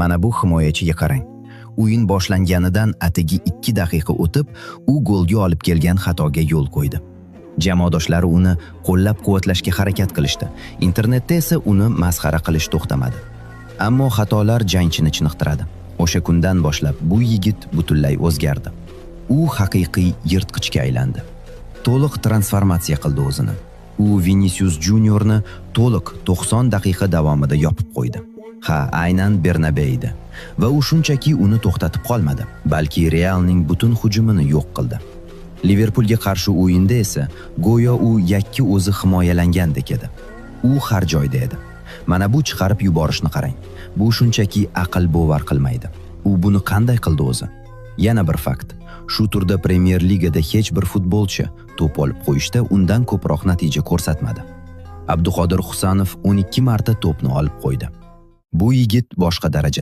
Mana bu himoyachiga qarang. O'yin boshlanganidan atigi 2 daqiqa o'tib, u golga olib kelgan xatoga yo'l qo'ydi. Jamoadoshlari uni qo'llab-quvvatlashga harakat qilishdi. Internetda esa uni masxara qilish to'xtamadi. Ammo xatolar jangchini chiniqtiradi. O'sha kundan boshlab bu yigit butunlay o'zgardi. U haqiqiy yirtqichga aylandi. To'liq transformatsiya qildi o'zini. U Vinicius Juniorni to'liq 90 daqiqa davomida yopib qo'ydi. Ha, aynan Bernabeyda. Va u shunchaki uni to'xtatib qolmadi, balki Realning butun hujumini yo'q qildi. Liverpoolga qarshi o'yinda esa go'yo u yakka o'zi himoyalangandek edi. U har joyda edi. Mana bu chiqarib yuborishni qarang. Bu shunchaki aql bovar qilmaydi. U buni qanday qildi o'zi? Yana bir fakt. Shu turda Premier Ligada hech bir futbolchi to'p olib qo'yishda undan ko'proq natija ko'rsatmadi. Abduqodir Husanov 12 marta to'pni olib qo'ydi. Bu yigit boshqa darajada.